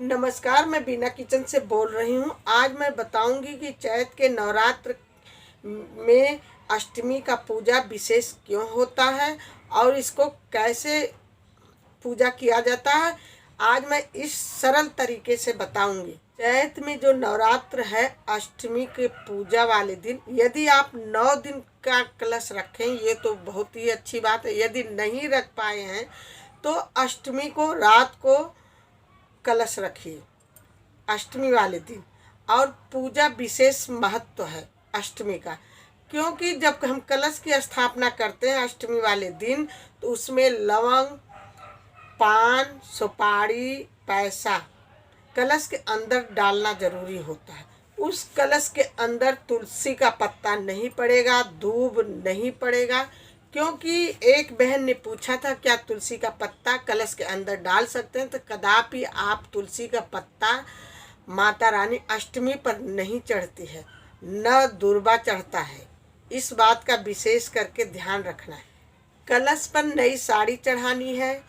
नमस्कार, मैं बीना किचन से बोल रही हूँ। आज मैं बताऊंगी कि चैत के नवरात्र में अष्टमी का पूजा विशेष क्यों होता है और इसको कैसे पूजा किया जाता है। आज मैं इस सरल तरीके से बताऊंगी। चैत में जो नवरात्र है, अष्टमी के पूजा वाले दिन यदि आप 9 दिन का कलश रखें, ये तो बहुत ही अच्छी बात है। यदि नहीं रख पाए हैं तो अष्टमी को रात को कलश रखिए अष्टमी वाले दिन। और पूजा विशेष महत्व है अष्टमी का, क्योंकि जब हम कलश की स्थापना करते हैं अष्टमी वाले दिन तो उसमें लवंग, पान, सुपारी, पैसा कलश के अंदर डालना जरूरी होता है। उस कलश के अंदर तुलसी का पत्ता नहीं पड़ेगा, दूब नहीं पड़ेगा, क्योंकि एक बहन ने पूछा था क्या तुलसी का पत्ता कलश के अंदर डाल सकते हैं। तो कदापि आप तुलसी का पत्ता माता रानी अष्टमी पर नहीं चढ़ती है, न दुर्वा चढ़ता है। इस बात का विशेष करके ध्यान रखना है। कलश पर नई साड़ी चढ़ानी है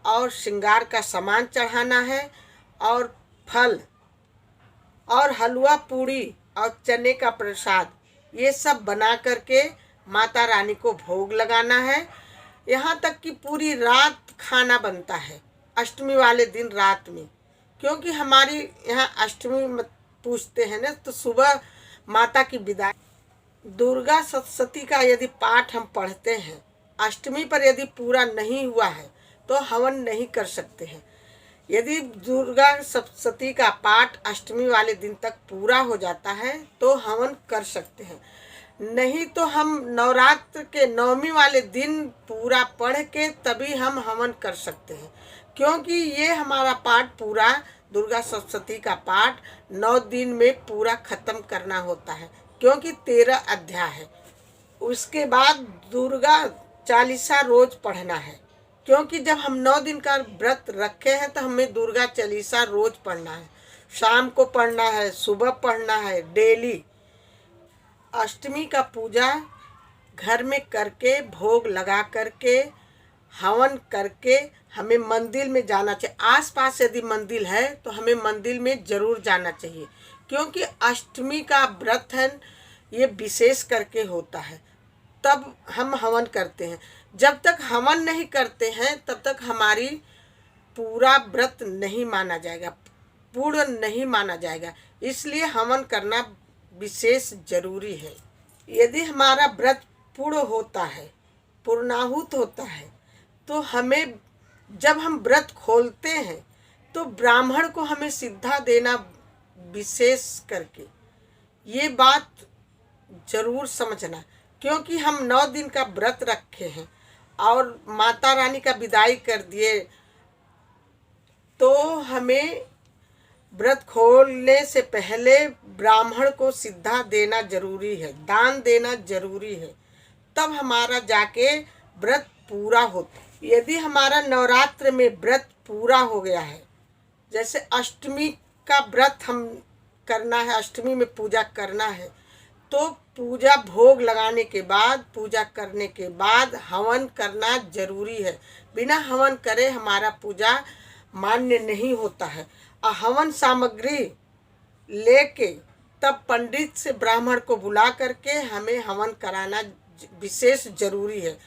और श्रृंगार का सामान चढ़ाना है और फल और हलवा पूड़ी और चने का प्रसाद ये सब बना करके माता रानी को भोग लगाना है। यहाँ तक कि पूरी रात खाना बनता है अष्टमी वाले दिन रात में, क्योंकि हमारी यहाँ अष्टमी पूजते हैं ना, तो सुबह माता की विदाई। दुर्गा सप्तशती का यदि पाठ हम पढ़ते हैं अष्टमी पर, यदि पूरा नहीं हुआ है तो हवन नहीं कर सकते हैं। यदि दुर्गा सप्तशती का पाठ अष्टमी वाले दिन तक पूरा हो जाता है तो हवन कर सकते हैं, नहीं तो हम नवरात्र के नवमी वाले दिन पूरा पढ़ के तभी हम हवन कर सकते हैं। क्योंकि ये हमारा पाठ पूरा, दुर्गा सप्तशती का पाठ 9 दिन में पूरा खत्म करना होता है, क्योंकि 13 अध्याय है। उसके बाद दुर्गा चालीसा रोज पढ़ना है, क्योंकि जब हम 9 दिन का व्रत रखे हैं तो हमें दुर्गा चालीसा रोज पढ़ना है। शाम को पढ़ना है, सुबह पढ़ना है, डेली। अष्टमी का पूजा घर में करके भोग लगा करके हवन करके हमें मंदिर में जाना चाहिए। आसपास यदि मंदिर है तो हमें मंदिर में ज़रूर जाना चाहिए, क्योंकि अष्टमी का व्रत है ये विशेष करके होता है। तब हम हवन करते हैं। जब तक हवन नहीं करते हैं तब तक हमारी पूरा व्रत नहीं माना जाएगा, पूर्ण नहीं माना जाएगा। इसलिए हवन करना विशेष जरूरी है। यदि हमारा व्रत पूर्ण होता है, पूर्णाहुत होता है, तो हमें जब हम व्रत खोलते हैं तो ब्राह्मण को हमें सिद्धा देना विशेष करके, ये बात जरूर समझना। क्योंकि हम 9 दिन का व्रत रखे हैं और माता रानी का विदाई कर दिए, तो हमें व्रत खोलने से पहले ब्राह्मण को सिद्धा देना जरूरी है, दान देना जरूरी है, तब हमारा जाके व्रत पूरा होता है। यदि हमारा नवरात्र में व्रत पूरा हो गया है, जैसे अष्टमी का व्रत हम करना है, अष्टमी में पूजा करना है, तो पूजा भोग लगाने के बाद, पूजा करने के बाद हवन करना जरूरी है। बिना हवन करे हमारा पूजा मान्य नहीं होता है। हवन सामग्री लेके तब पंडित से ब्राह्मण को बुला करके हमें हवन कराना विशेष जरूरी है।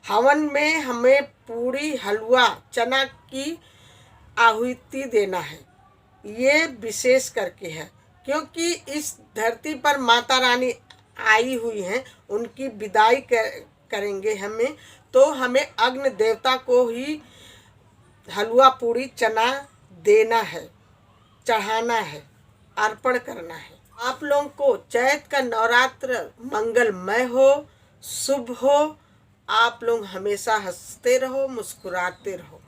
हवन में हमें पूरी, हलवा, चना की आहुति देना है, ये विशेष करके है। क्योंकि इस धरती पर माता रानी आई हुई हैं, उनकी विदाई करेंगे हमें, तो हमें अग्नि देवता को ही हलवा पूरी चना देना है, चढ़ाना है, अर्पण करना है। आप लोगों को चैत का नवरात्र मंगलमय हो, शुभ हो। आप लोग हमेशा हंसते रहो, मुस्कुराते रहो।